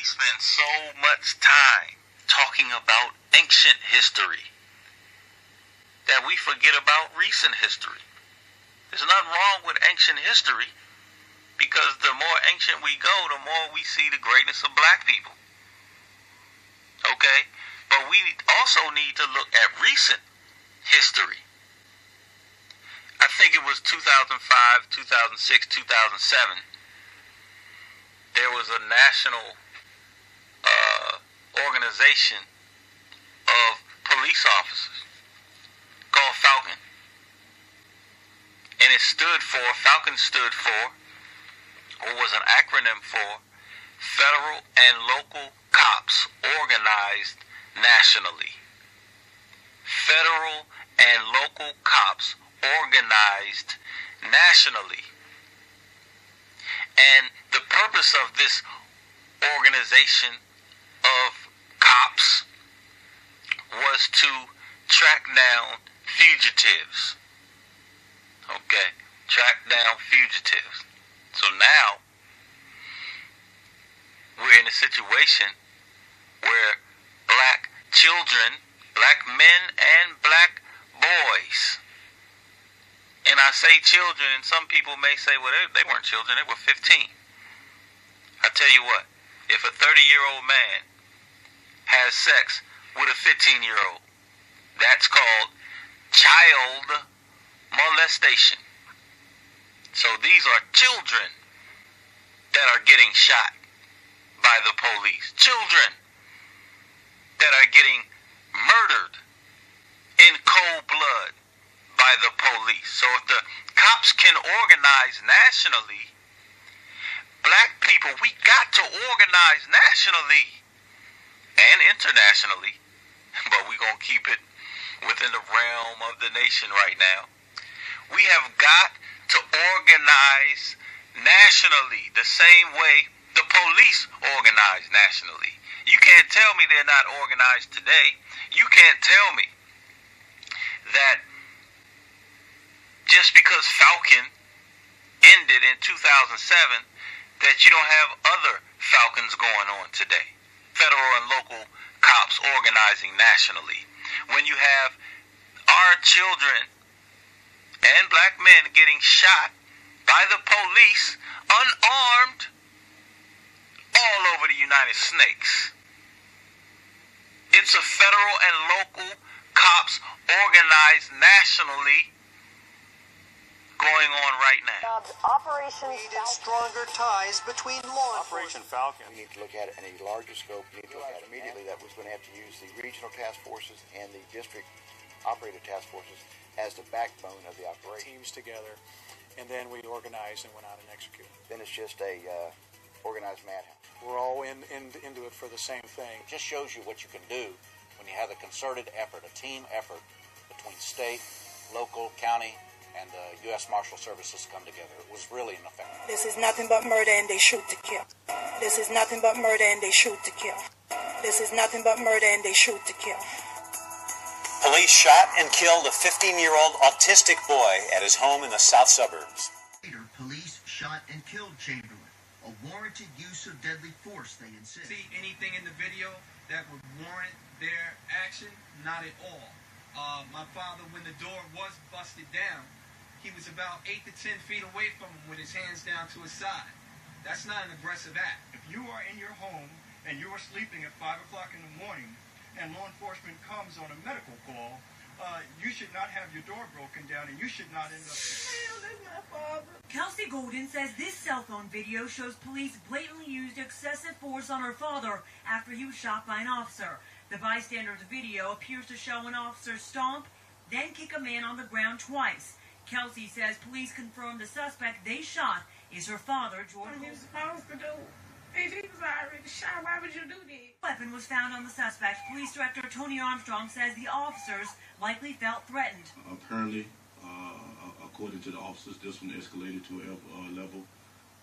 spend so much time talking about ancient history that we forget about recent history. There's nothing wrong with ancient history, because the more ancient we go, the more we see the greatness of black people. Okay? But we also need to look at recent history. I think it was 2005, 2006, 2007. There was a national organization of police officers called F.A.L.C.O.N. And F.A.L.C.O.N stood for, or was an acronym for, Federal and Local Cops Organized Nationally. Federal and local cops organized nationally. And the purpose of this organization of cops was to track down fugitives. Okay, track down fugitives. So now we're in a situation where black children, black men and black boys, and I say children, and some people may say, well, they weren't children, they were 15. I tell you what, if a 30-year-old man has sex with a 15-year-old, that's called child molestation. So these are children that are getting shot by the police. Children that are getting murdered in cold blood by the police. So if the cops can organize nationally, black people, we got to organize nationally and internationally, but we're going to keep it within the realm of the nation right now. We have got to organize nationally the same way the police organize nationally. You can't tell me they're not organized today. You can't tell me that just because F.A.L.C.O.N ended in 2007, that you don't have other F.A.L.C.O.Ns going on today. Federal and local cops organizing nationally. When you have our children and black men getting shot by the police, unarmed, all over the United States. It's a federal and local cops organized nationally going on right now. Operation needed stronger ties between law Operation enforcement. F.A.L.C.O.N. We need to look at it in a larger scope. We need to look at it immediately. That was going to have to use the regional task forces and the district operated task forces as the backbone of the operation. Teams together, and then we organized and went out and executed. Then it's just a organized madhouse. We're all into it for the same thing. It just shows you what you can do when you have a concerted effort, a team effort between state, local, county, and the U.S. Marshal Services come together. It was really an effect. This is nothing but murder and they shoot to kill. This is nothing but murder and they shoot to kill. This is nothing but murder and they shoot to kill. Police shot and killed a 15-year-old autistic boy at his home in the south suburbs. Later, police shot and killed Chamberlain. A warranted use of deadly force, they insist. See anything in the video that would warrant their action? Not at all. My father, when the door was busted down, he was about 8 to 10 feet away from him with his hands down to his side. That's not an aggressive act. If you are in your home and you are sleeping at 5 o'clock in the morning and law enforcement comes on a medical call, you should not have your door broken down and you should not end up... That's my father. Kelsey Golden says this cell phone video shows police blatantly used excessive force on her father after he was shot by an officer. The bystander's video appears to show an officer stomp, then kick a man on the ground twice. Kelsey says police confirmed the suspect they shot is her father, George. What are you supposed to do? If he was already shot, why would you do this? A weapon was found on the suspect. Police Director Tony Armstrong says the officers likely felt threatened. Apparently, according to the officers, this one escalated to a level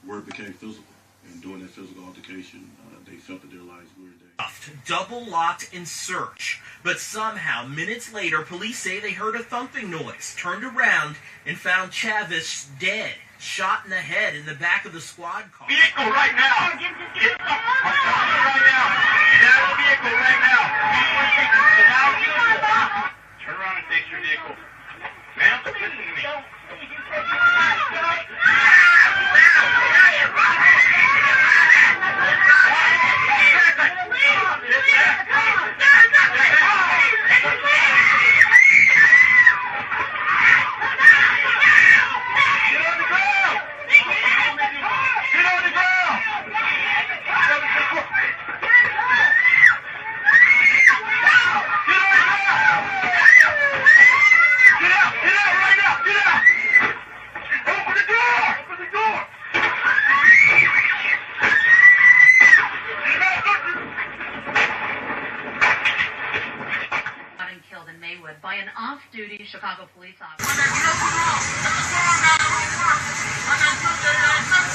where it became physical. And during that physical altercation, they felt that their lives were in danger. Double locked in search. But somehow, minutes later, police say they heard a thumping noise, turned around, and found Chavis dead, shot in the head in the back of the squad car. Vehicle right now! off-duty Chicago police officer.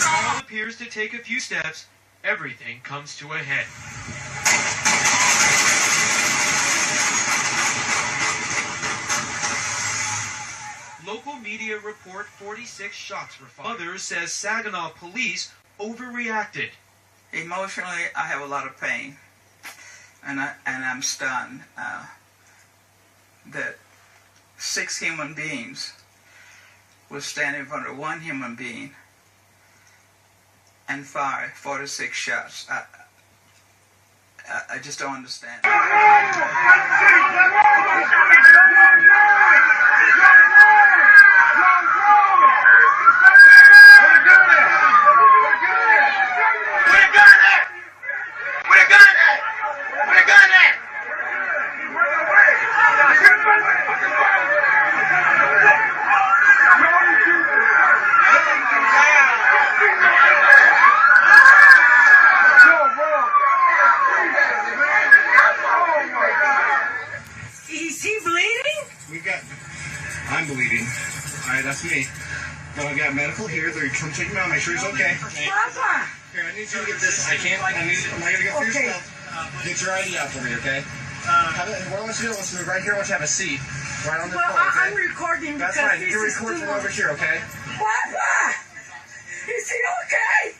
All appears to take a few steps. Everything comes to a head. Local media report 46 shots were fired. Others says Saginaw police overreacted. Emotionally, I have a lot of pain, and I'm stunned that 6 human beings will stand in front of 1 human being and fire 46 shots. I just don't understand. I'm bleeding. Alright, that's me. No, I got medical here. They're come check me out, make sure he's okay. Papa! Here, I need you to get this. I'm not gonna get through your stuff. Get your ID out for me, okay? What I want you to do is right here, I want you to have a seat. Right on this phone, okay? I'm recording. That's fine. You can record from over here, okay? Papa! Is he okay?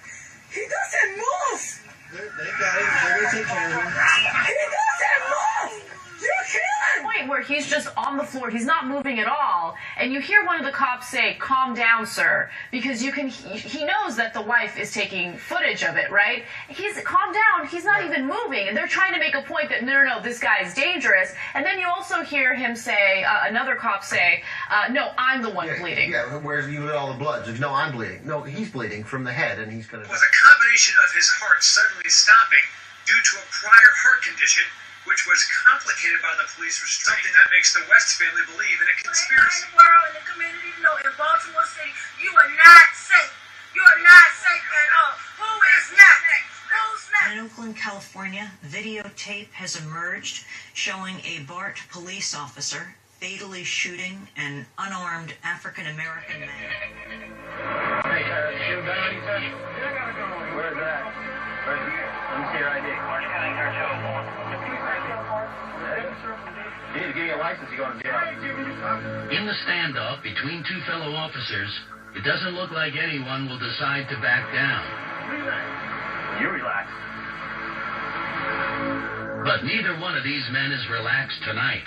He doesn't move! They've got it. They're gonna take care of him. He doesn't move! You kill him! Point where he's just on the floor, he's not moving at all, and you hear one of the cops say, "Calm down, sir," because he knows that the wife is taking footage of it, right? Calm down, he's not even moving, and they're trying to make a point that no, this guy is dangerous, and then you also hear him say, another cop say, "No, I'm the one bleeding." Yeah, where's you all the blood? No, I'm bleeding. No, he's bleeding from the head, and he's gonna. It was a combination of his heart suddenly stopping due to a prior heart condition, which was complicated by the police restraint. Something that makes the West family believe in a conspiracy. In the world, in the community, in Baltimore City, you are not safe. You are not safe at all. Who is not? Who's not? In Oakland, California, videotape has emerged showing a BART police officer fatally shooting an unarmed African-American man. Hey, you got any, sir? Where's that? Let me see your ID. You need to get your license, you're going to jail. In the standoff between 2 fellow officers, it doesn't look like anyone will decide to back down. You relax. But neither one of these men is relaxed tonight.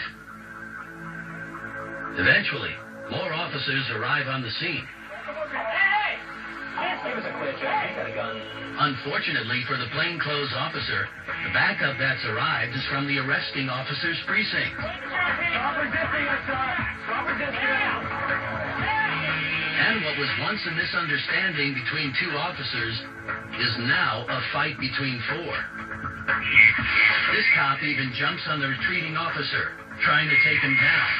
Eventually, more officers arrive on the scene. Hey! Give us a clear check. He's got a gun. Unfortunately for the plainclothes officer, the backup that's arrived is from the arresting officer's precinct. Stop resisting us, sir! Stop resisting us! And what was once a misunderstanding between 2 officers is now a fight between 4. This cop even jumps on the retreating officer, trying to take him down.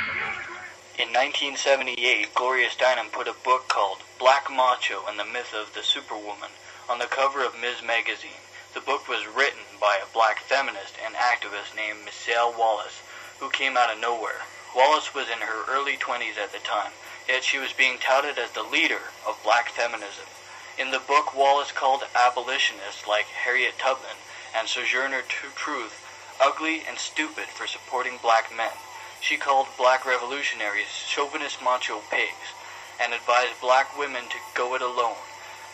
In 1978, Gloria Steinem put a book called Black Macho and the Myth of the Superwoman on the cover of Ms. Magazine. The book was written by a black feminist and activist named Michelle Wallace, who came out of nowhere. Wallace was in her early 20s at the time, yet she was being touted as the leader of black feminism. In the book, Wallace called abolitionists like Harriet Tubman and Sojourner Truth ugly and stupid for supporting black men. She called black revolutionaries chauvinist macho pigs and advised black women to go it alone.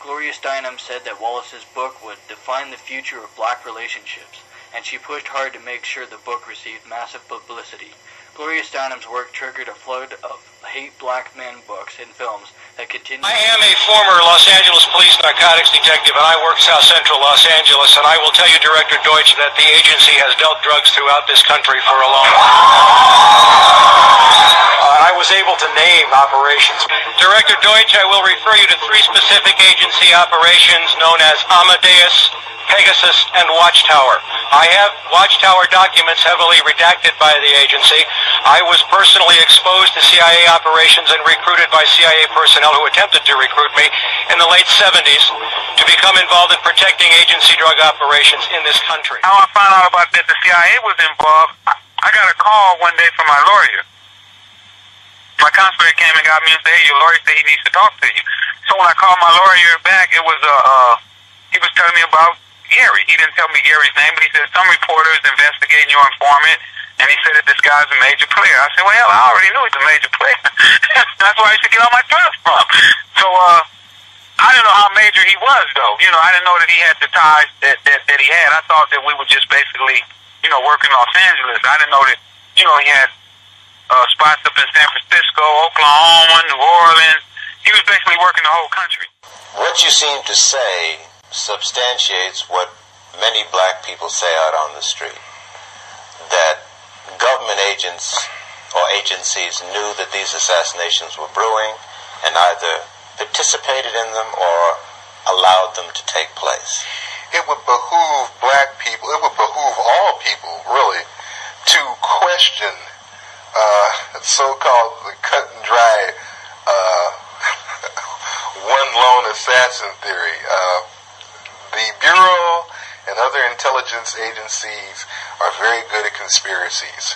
Gloria Steinem said that Wallace's book would define the future of black relationships, and she pushed hard to make sure the book received massive publicity. Gloria Steinem's work triggered a flood of hate black men books and films that continue. I am a former Los Angeles Police narcotics detective, and I work South Central Los Angeles, and I will tell you, Director Deutsch, that the agency has dealt drugs throughout this country for a long time. I was able to name operations. Director Deutsch, I will refer you to 3 specific agency operations known as Amadeus, Pegasus, and Watchtower. I have Watchtower documents heavily redacted by the agency. I was personally exposed to CIA operations and recruited by CIA personnel who attempted to recruit me in the late 70s to become involved in protecting agency drug operations in this country. How I found out about that the CIA was involved, I got a call one day from my lawyer. My consulate came and got me and said, hey, your lawyer said he needs to talk to you. So when I called my lawyer back, it was he was telling me about Gary. He didn't tell me Gary's name, but he said some reporters investigating your informant, and he said that this guy's a major player. I said, well, hell, I already knew he's a major player. That's where I used to get all my drugs from. So I didn't know how major he was, though. You know, I didn't know that he had the ties that he had. I thought that we were just basically, you know, working in Los Angeles. I didn't know that, you know, he had spots up in San Francisco, Oklahoma, New Orleans. He was basically working the whole country. What you seem to say substantiates what many black people say out on the street, that government agents or agencies knew that these assassinations were brewing and either participated in them or allowed them to take place. It would behoove black people, it would behoove all people, really, to question so-called the cut and dry one lone assassin theory. The Bureau and other intelligence agencies are very good at conspiracies.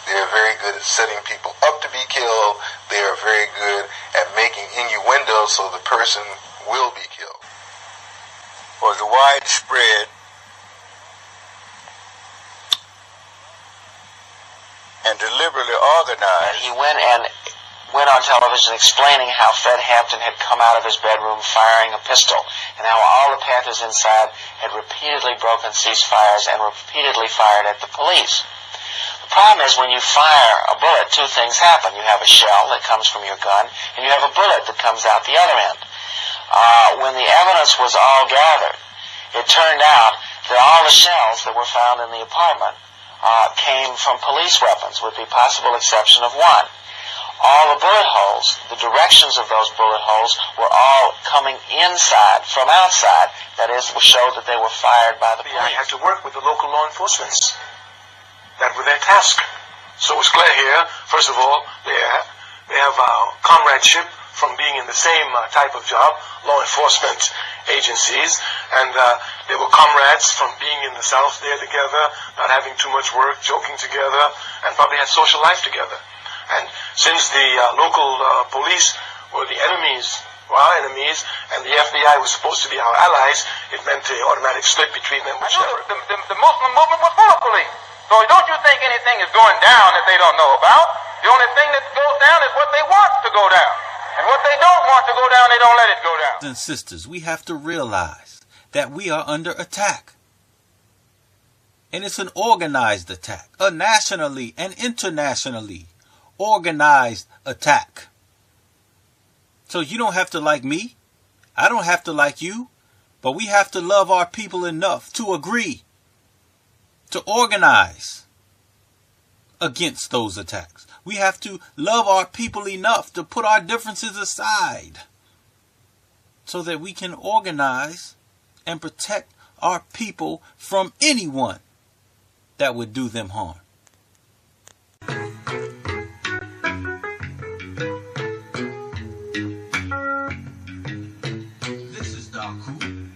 They are very good at setting people up to be killed. They are very good at making innuendos so the person will be killed. Was widespread and deliberately organized. He went on television explaining how Fred Hampton had come out of his bedroom firing a pistol, and how all the Panthers inside had repeatedly broken ceasefires and repeatedly fired at the police. The problem is when you fire a bullet, two things happen. You have a shell that comes from your gun, and you have a bullet that comes out the other end. When the evidence was all gathered, it turned out that all the shells that were found in the apartment came from police weapons, with the possible exception of one. All the bullet holes, the directions of those bullet holes, were all coming inside from outside. That is, showed that they were fired by the police. I had to work with the local law enforcement. That were their task. So it's clear here, first of all, they have comradeship from being in the same type of job, law enforcement agencies, and they were comrades from being in the South there together, not having too much work, joking together, and probably had social life together. And since the local police were the enemies, were our enemies, and the FBI was supposed to be our allies, it meant an automatic split between them. The Muslim movement was full of police. So don't you think anything is going down that they don't know about? The only thing that goes down is what they want to go down. And what they don't want to go down, they don't let it go down. And sisters, we have to realize that we are under attack. And it's an organized attack, a nationally and internationally organized attack. So you don't have to like me. I don't have to like you. But we have to love our people enough to agree, to organize against those attacks. We have to love our people enough to put our differences aside so that we can organize and protect our people from anyone that would do them harm. This is Daku,